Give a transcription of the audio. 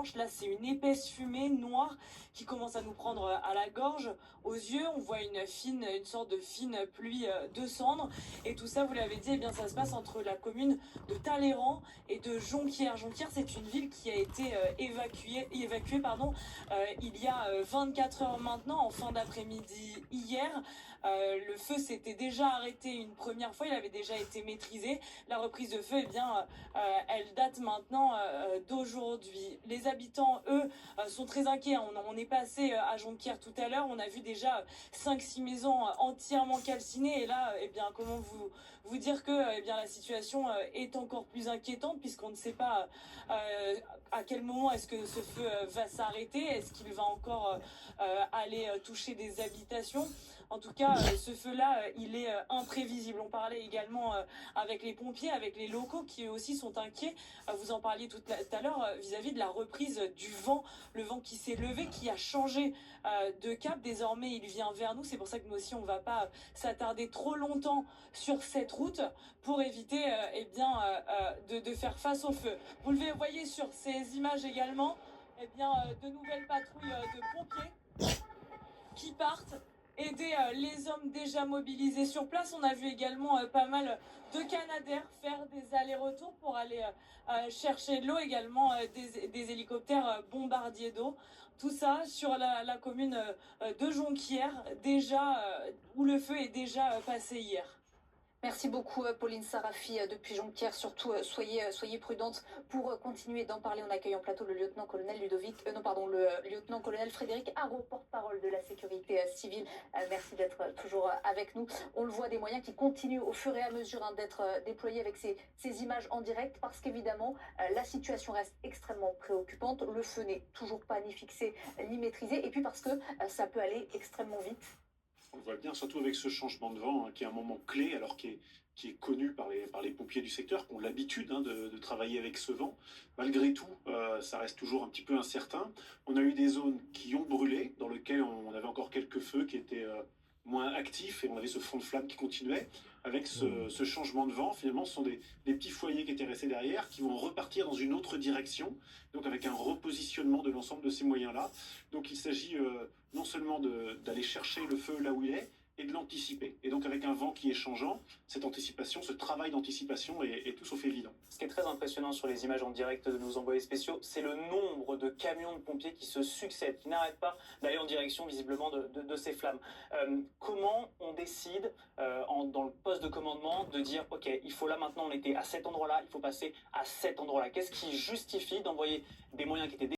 revanche, là, c'est une épaisse fumée noire qui commence à nous prendre à la gorge, aux yeux. On voit une sorte de fine pluie de cendres. Et tout ça, vous l'avez dit, eh bien, ça se passe entre la commune de Talleyrand et de Jonquière. Jonquière, c'est une ville qui a été évacuée il y a 24 heures maintenant, en fin d'après-midi hier. Le feu s'était déjà arrêté une première fois, il avait déjà été maîtrisé. La reprise de feu, eh bien, elle date maintenant d'aujourd'hui. Les habitants, eux, sont très inquiets. On est passé à Jonquière tout à l'heure, on a vu déjà 5-6 maisons entièrement calcinées. Et là, eh bien, comment vous dire que bien, la situation est encore plus inquiétante, puisqu'on ne sait pas à quel moment est-ce que ce feu va s'arrêter. Est-ce qu'il va encore aller toucher des habitations? En tout cas, ce feu-là, il est imprévisible. On parlait également avec les pompiers, avec les locaux qui eux aussi sont inquiets. Vous en parliez tout à l'heure vis-à-vis de la reprise du vent. Le vent qui s'est levé, qui a changé de cap. Désormais, il vient vers nous. C'est pour ça que nous aussi, on ne va pas s'attarder trop longtemps sur cette route pour éviter de faire face au feu. Vous le voyez sur ces images également, eh bien, de nouvelles patrouilles de pompiers qui partent aider les hommes déjà mobilisés sur place. On a vu également pas mal de Canadair faire des allers-retours pour aller chercher de l'eau, également des hélicoptères bombardiers d'eau. Tout ça sur la commune de Jonquière, déjà où le feu est déjà passé hier. Merci beaucoup Pauline Sarafi depuis Jonquière. Surtout soyez prudente pour continuer d'en parler. On accueille en plateau le lieutenant-colonel le lieutenant-colonel Frédéric Haro, porte-parole de la sécurité civile. Merci d'être toujours avec nous. On le voit, des moyens qui continuent au fur et à mesure d'être déployés avec ces images en direct, parce qu'évidemment la situation reste extrêmement préoccupante. Le feu n'est toujours pas ni fixé ni maîtrisé, et puis parce que ça peut aller extrêmement vite. On le voit bien, surtout avec ce changement de vent, qui est un moment clé, alors qui est connu par les pompiers du secteur, qui ont l'habitude de travailler avec ce vent. Malgré tout, ça reste toujours un petit peu incertain. On a eu des zones qui ont brûlé, dans lesquelles on avait encore quelques feux qui étaient moins actifs, et on avait ce front de flamme qui continuait. Avec ce changement de vent, finalement, ce sont des petits foyers qui étaient restés derrière, qui vont repartir dans une autre direction, donc avec un repositionnement de l'ensemble de ces moyens-là. Donc il s'agit non seulement d'aller chercher le feu là où il est, et de l'anticiper. Et donc avec un vent qui est changeant, cette anticipation, ce travail d'anticipation est tout sauf évident. Ce qui est très impressionnant sur les images en direct de nos envoyés spéciaux, c'est le nombre de camions de pompiers qui se succèdent, qui n'arrêtent pas d'aller en direction visiblement de ces flammes. Comment on décide dans le poste de commandement de dire ok, il faut là maintenant, on était à cet endroit-là, il faut passer à cet endroit-là? Qu'est-ce qui justifie d'envoyer des moyens qui étaient